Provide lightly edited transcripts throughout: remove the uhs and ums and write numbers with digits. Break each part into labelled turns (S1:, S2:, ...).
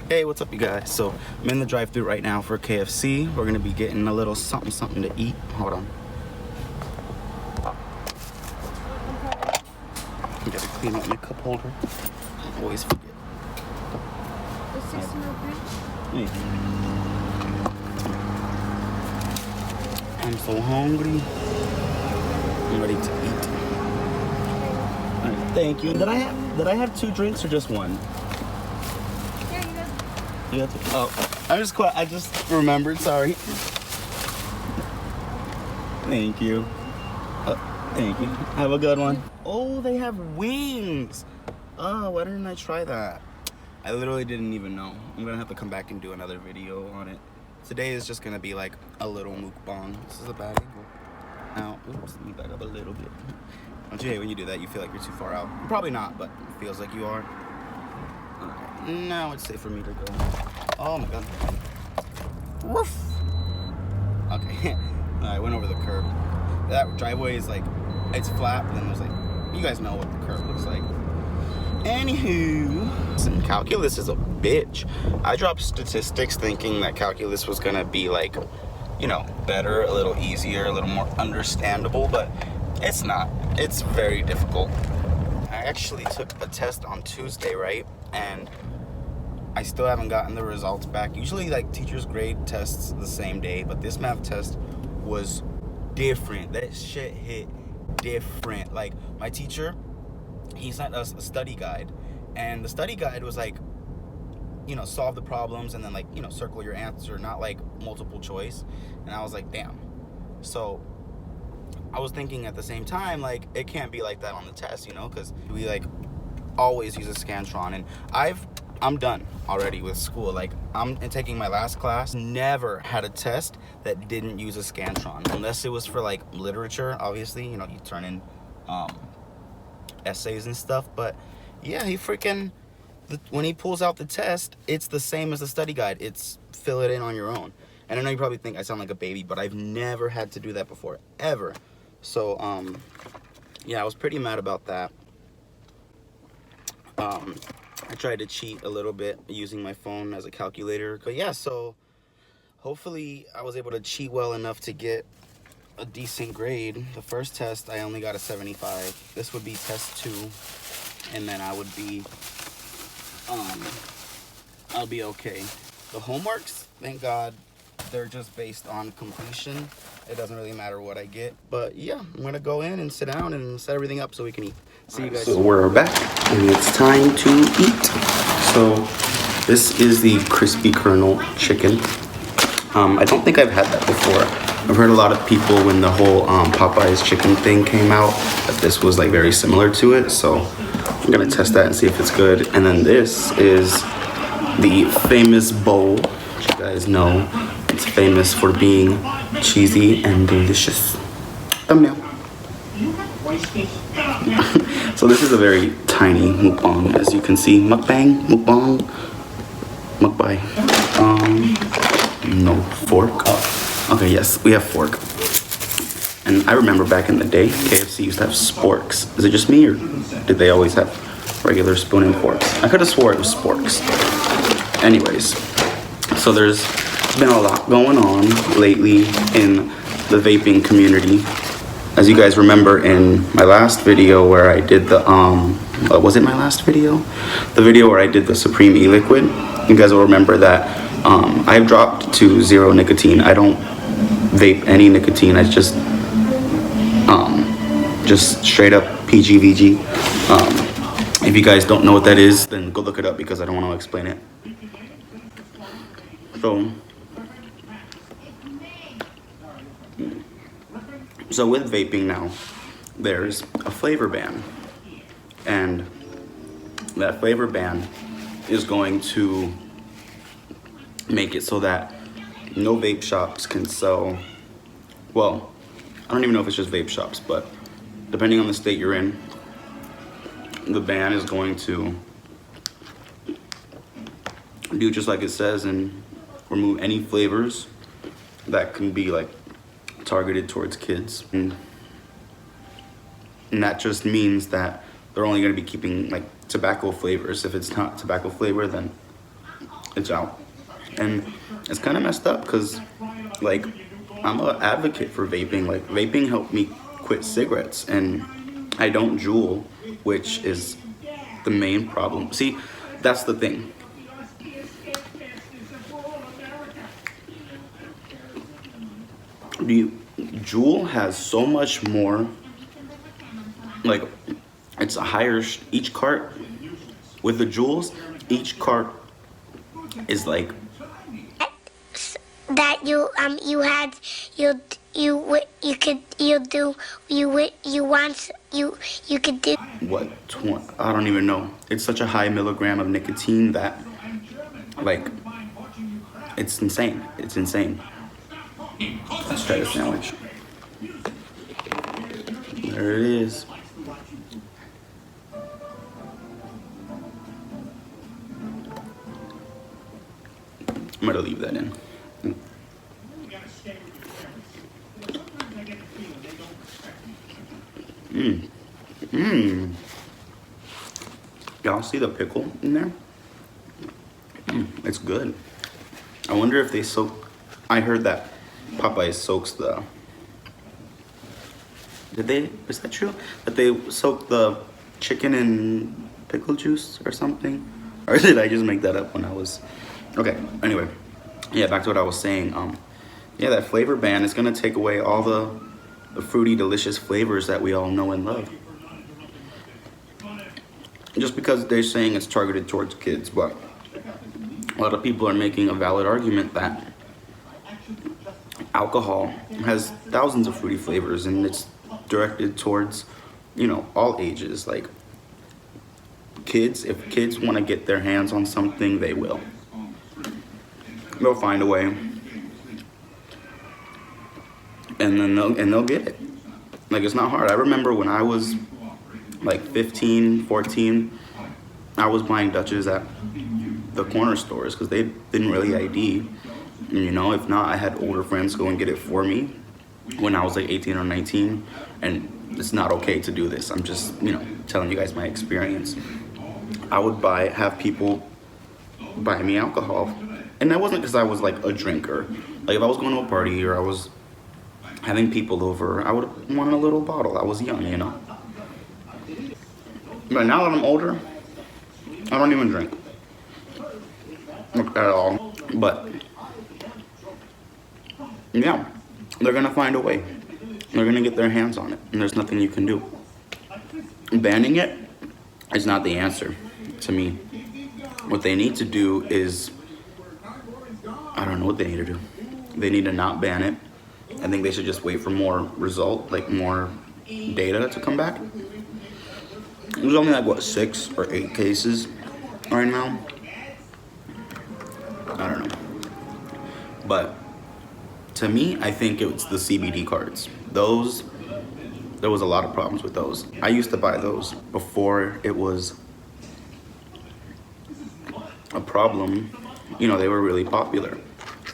S1: Hey, what's up, you guys? So I'm in the drive-thru right now for KFC. We're gonna be getting a little something to eat. Hold on. I gotta clean up my cup holder. I always forget. Hey. I'm so hungry. I'm ready to eat. All right, thank you. Did I have 2 drinks or just one? You have to, oh, I just remembered, sorry. Thank you. Thank you. Have a good one. Oh, they have wings. Oh, why didn't I try that? I literally didn't even know. I'm gonna have to come back and do another video on it. Today is just gonna be like a little mukbang. This is a bad angle. Now, oops, let me back up a little bit. Don't you hate when you do that? You feel like you're too far out. Probably not, but it feels like you are. Okay, now it's safe for me to go. Oh my god. Woof. Okay. I went over the curb. That driveway is like, it's flat, but then there's like, you guys know what the curb looks like. Anywho, listen, calculus is a bitch. I dropped statistics thinking that calculus was gonna be like, you know, better, a little easier, a little more understandable, but it's not. It's very difficult. I actually took a test on Tuesday, right? And I still haven't gotten the results back. Usually, like, teachers grade tests the same day, but this math test was different. That shit hit different. Like, my teacher, he sent us a study guide, and the study guide was like, you know, solve the problems and then, like, you know, circle your answer, not like multiple choice. And I was like, damn. So I was thinking at the same time, like, it can't be like that on the test, you know, because we like always use a Scantron, and I'm done already with school. Like, I'm taking my last class. Never had a test that didn't use a Scantron, unless it was for like literature. Obviously, you know, you turn in essays and stuff. But yeah, he freaking, when he pulls out the test, it's the same as the study guide. It's fill it in on your own. And I know you probably think I sound like a baby, but I've never had to do that before, ever. So yeah, I was pretty mad about that. I tried to cheat a little bit using my phone as a calculator. But yeah, so hopefully I was able to cheat well enough to get a decent grade. The first test, I only got a 75. This would be test 2. And then I would be, I'll be okay. The homeworks, thank God, they're just based on completion. It doesn't really matter what I get. But yeah, I'm gonna go in and sit down and set everything up so we can eat. See you guys. So we're back and it's time to eat. So this is the crispy kernel chicken. I don't think I've had that before. I've heard a lot of people when the whole Popeye's chicken thing came out that this was like very similar to it. So I'm gonna test that and see if it's good. And then this is the famous bowl, which you guys know. It's famous for being cheesy and delicious. Thumbnail. So this is a very tiny mukbang, as you can see. Mukbang, mukbang, mukbang. No fork. Oh, okay, yes, we have fork. And I remember back in the day, KFC used to have sporks. Is it just me, or did they always have regular spoon and forks? I could have swore it was sporks. Anyways, so there's been a lot going on lately in the vaping community. As you guys remember in my last video where I did the, was it my last video? The video where I did the Supreme E-Liquid. You guys will remember that I've dropped to 0 nicotine. I don't vape any nicotine. I just straight up PGVG. If you guys don't know what that is, then go look it up because I don't want to explain it. So with vaping now, there's a flavor ban. And that flavor ban is going to make it so that no vape shops can sell, well, I don't even know if it's just vape shops, but depending on the state you're in, the ban is going to do just like it says and remove any flavors that can be like targeted towards kids. And that just means that they're only going to be keeping like tobacco flavors. If it's not tobacco flavor, then it's out. And it's kind of messed up because, like, I'm an advocate for vaping. Like, vaping helped me quit cigarettes, and I don't Juul, which is the main problem. See, that's the thing. Juul has so much more, like, it's a higher, each cart with the Juuls, each cart is like
S2: that you had you could do
S1: what, I don't even know. It's such a high milligram of nicotine that, like, it's insane. It's insane. Let's try the sandwich. There it is. I'm gonna leave that in. Y'all see the pickle in there? It's good. I wonder if they soak. I heard that Popeye soaks the. Is that true? That they soak the chicken in pickle juice or something? Or did I just make that up when I was. Okay, anyway. Yeah, back to what I was saying. Yeah, that flavor ban is gonna take away all the fruity, delicious flavors that we all know and love. Just because they're saying it's targeted towards kids, but a lot of people are making a valid argument that alcohol has thousands of fruity flavors and it's directed towards, you know, all ages. Like, kids, if kids want to get their hands on something, they will. They'll find a way. And then they'll get it. Like, it's not hard. I remember when I was like 15, 14, I was buying Dutches at the corner stores because they didn't really ID. And, you know, if not, I had older friends go and get it for me when I was like 18 or 19. And it's not okay to do this. I'm just, you know, telling you guys my experience. I would have people buy me alcohol. And that wasn't because I was like a drinker. Like, if I was going to a party or I was having people over, I would want a little bottle. I was young, you know. But now that I'm older, I don't even drink at all. But yeah, they're gonna find a way. They're gonna get their hands on it, and there's nothing you can do. Banning it is not the answer to me. What they need to do is, I don't know what they need to do. They need to not ban it. I think they should just wait for more more data to come back. There's only like, what, 6 or 8 cases right now? I don't know. But to me, I think it's the CBD cards. Those, there was a lot of problems with those. I used to buy those before it was a problem. You know, they were really popular.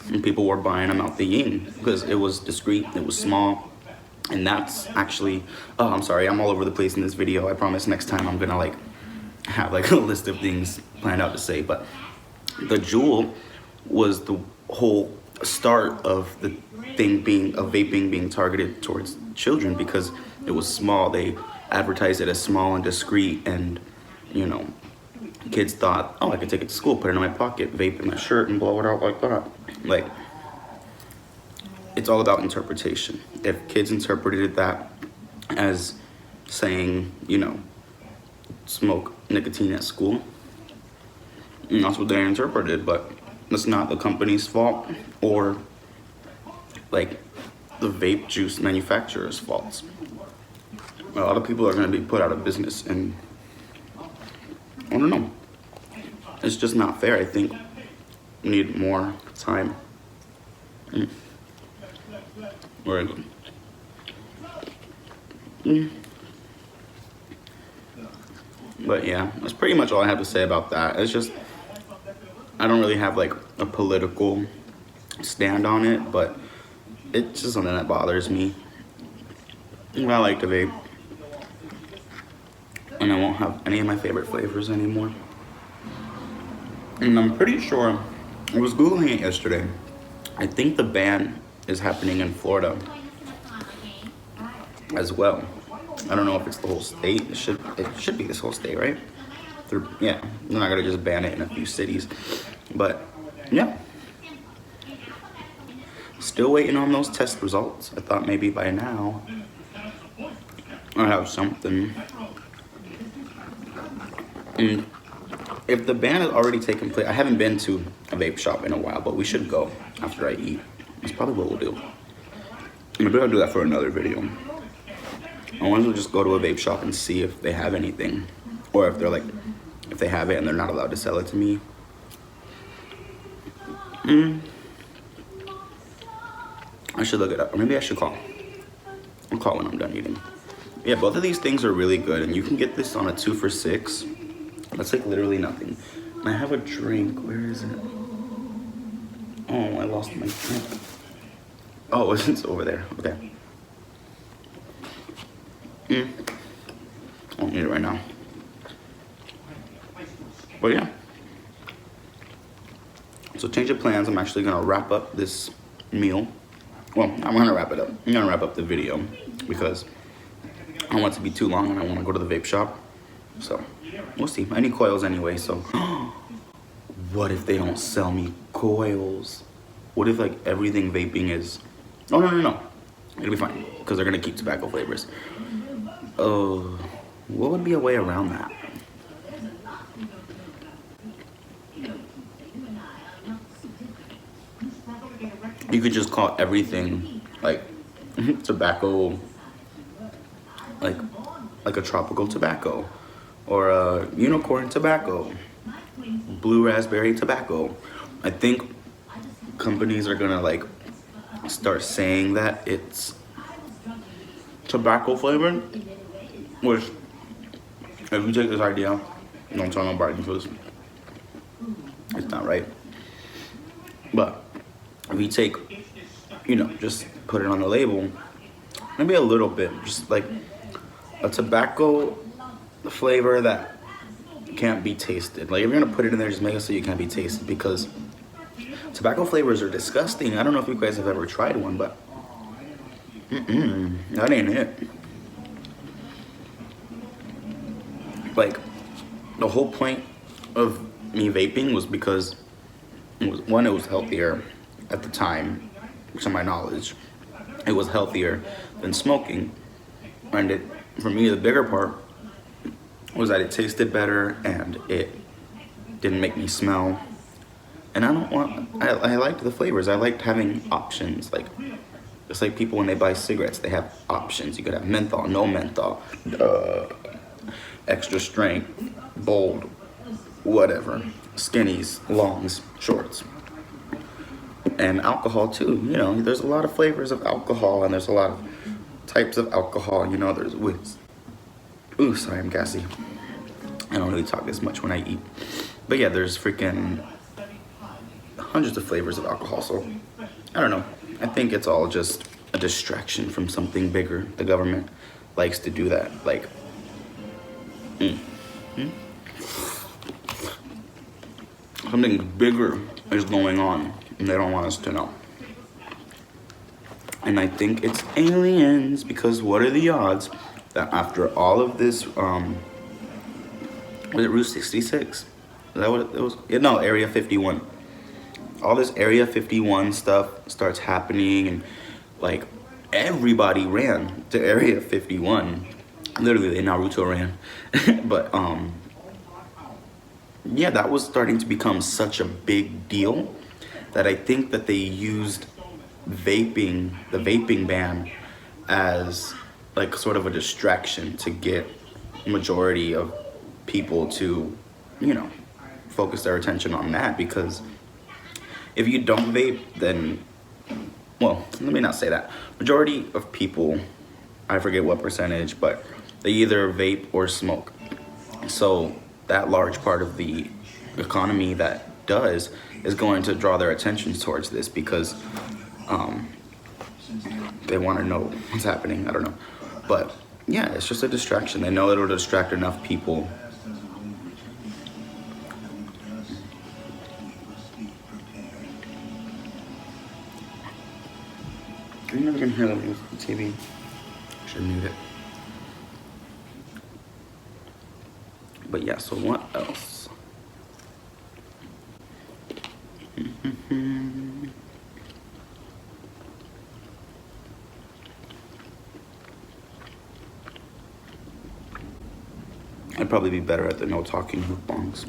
S1: And people were buying them out the yin because it was discreet, it was small. And that's actually, oh, I'm sorry, I'm all over the place in this video. I promise next time I'm gonna like have like a list of things planned out to say. But the Juul was the whole start of the thing being, of vaping being targeted towards children because it was small. They advertised it as small and discreet, and, you know, kids thought, oh, I could take it to school, put it in my pocket, vape in my shirt, and blow it out like that. Like, it's all about interpretation. If kids interpreted that as saying, you know, smoke nicotine at school, and that's what they interpreted, but it's not the company's fault or like the vape juice manufacturer's fault. A lot of people are gonna be put out of business, and I don't know. It's just not fair. I think we need more time. Very good. But yeah, that's pretty much all I have to say about that. It's just, I don't really have like a political stand on it, but it's just something that bothers me. I like to vape, and I won't have any of my favorite flavors anymore. And I'm pretty sure I was Googling it yesterday. I think the ban is happening in Florida as well. I don't know if it's the whole state. It should be this whole state, right? Yeah, they're not gonna just ban it in a few cities. But yeah. Still waiting on those test results. I thought maybe by now I have something. And if the ban has already taken place, I haven't been to a vape shop in a while, but we should go after I eat. That's probably what we'll do. Maybe I'll do that for another video. I want to just go to a vape shop and see if they have anything, or if they're like, if they have it and they're not allowed to sell it to me. I should look it up, or maybe I should call. I'll call when I'm done eating. Yeah, both of these things are really good, and you can get this on a 2 for $6. That's like literally nothing. And I have a drink. Where is it? Oh, I lost my drink. Oh, it's over there. Okay. I don't need it right now. But yeah. So change of plans. I'm actually gonna wrap up this meal. Well, I'm gonna wrap it up. I'm gonna wrap up the video because I don't want it to be too long and I want to go to the vape shop. So we'll see. I need coils anyway, so what if they don't sell me coils? What if like everything vaping is... Oh, no. It'll be fine because they're gonna keep tobacco flavors. What would be a way around that? You could just call everything like tobacco, like a tropical tobacco, or a unicorn tobacco, blue raspberry tobacco. I think companies are gonna like start saying that it's tobacco flavored, which if you take this idea, don't tell nobody because it's not right. But if you take, you know, just put it on the label, maybe a little bit, just like a tobacco flavor that can't be tasted. Like if you're gonna put it in there, just make it so you can't be tasted, because tobacco flavors are disgusting. I don't know if you guys have ever tried one, but that ain't it. Like the whole point of me vaping was because it was healthier at the time, to my knowledge. It was healthier than smoking, and for me the bigger part was that it tasted better and it didn't make me smell. And I liked the flavors. I liked having options. Like it's like people when they buy cigarettes, they have options. You could have menthol, no menthol, extra strength, bold, whatever, skinnies, longs, shorts. And alcohol too, you know, there's a lot of flavors of alcohol and there's a lot of types of alcohol, you know, there's whiz. Ooh, sorry, I'm gassy. I don't really talk this much when I eat. But yeah, there's freaking hundreds of flavors of alcohol, so I don't know. I think it's all just a distraction from something bigger. The government likes to do that, like, something bigger is going on and they don't want us to know. And I think it's aliens, because what are the odds that after all of this, was it Route 66? Is that what it was? Yeah, no, Area 51. All this Area 51 stuff starts happening and like everybody ran to Area 51. Literally, Naruto ran. But yeah, that was starting to become such a big deal that I think that they used the vaping ban as like sort of a distraction to get majority of people to, you know, focus their attention on that. Because if you don't vape, then, well, let me not say that. Majority of people, I forget what percentage, but they either vape or smoke. So that large part of the economy that does is going to draw their attention towards this, because they want to know what's happening. I don't know, but yeah, it's just a distraction. They know it'll distract enough people. wonder if I can hear the news on the TV. Should mute it. But yeah, so what else? I'd probably be better at the no talking mukbangs.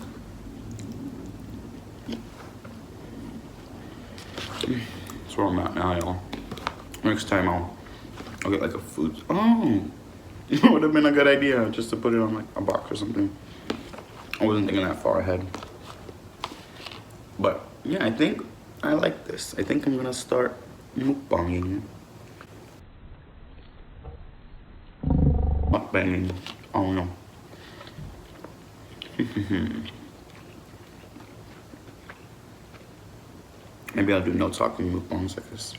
S1: That's where I'm at now, y'all. Next time I'll get like a food. Oh, it would have been a good idea just to put it on like a box or something. I wasn't thinking that far ahead. But yeah, I think I like this. I think I'm gonna start mukbanging. Mukbanging. I don't know. Maybe I'll do no talking mukbangs like this.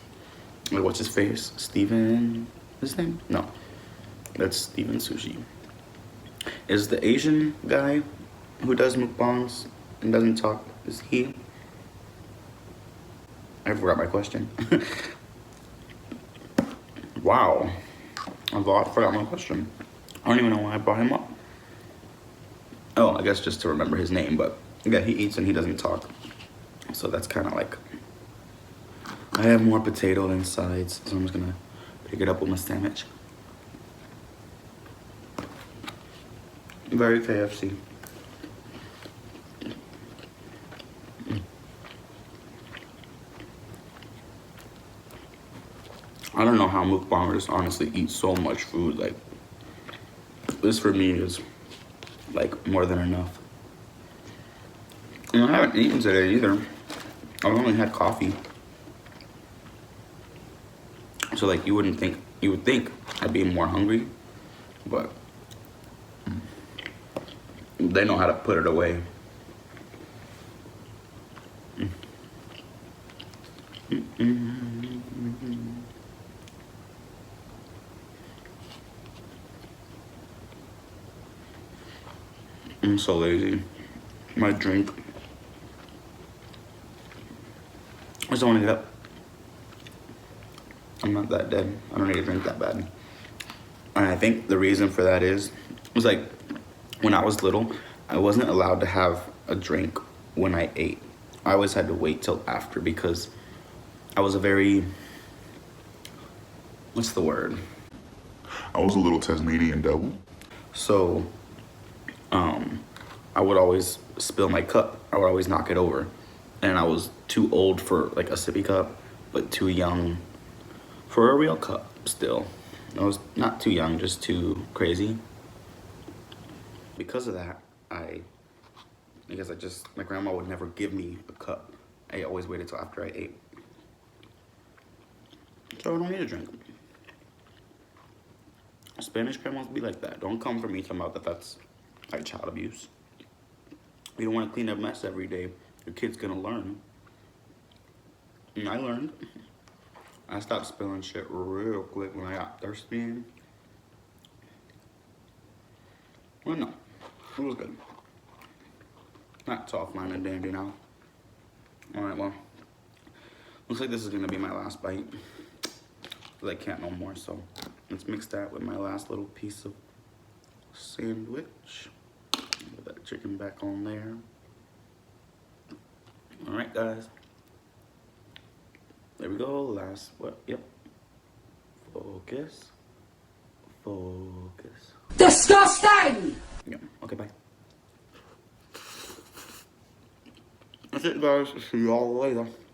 S1: Like, what's his face? Steven? His name? No. That's Steven Sushi. Is the Asian guy who does mukbangs and doesn't talk, is he? I forgot my question. Wow. I forgot my question. I don't even know why I brought him up. Oh, I guess just to remember his name, but yeah, he eats and he doesn't talk. So that's kind of like, I have more potato than sides, so I'm just gonna pick it up with my sandwich. Very KFC. I don't know how mukbangers honestly eat so much food. Like, this for me is like more than enough. And I haven't eaten today either. I've only had coffee. So like you would think I'd be more hungry, but they know how to put it away. I'm so lazy. My drink. I just don't want to get up. I'm not that dead. I don't need to drink that bad. And I think the reason for that is like when I was little, I wasn't allowed to have a drink when I ate. I always had to wait till after because I was a very, what's the word?
S3: I was a little Tasmanian devil.
S1: So, I would always spill my cup. I would always knock it over. And I was too old for like a sippy cup, but too young for a real cup still. I was not too young, just too crazy. Because of that, I guess my grandma would never give me a cup. I always waited till after I ate. So I don't need a drink. Spanish grandmas be like that. Don't come for me talking about that's like child abuse. You don't want to clean up mess every day. Your kid's gonna learn. And I learned. I stopped spilling shit real quick when I got thirsty. Well, no, it was good. Not soft, fine and dandy now. All right, well, looks like this is gonna be my last bite. But I can't no more, so let's mix that with my last little piece of sandwich. Put that chicken back on there. All right, guys. There we go, last, what, yep. Focus. Focus.
S4: Disgusting!
S1: Yeah, okay, bye. That's it, guys. See you all later.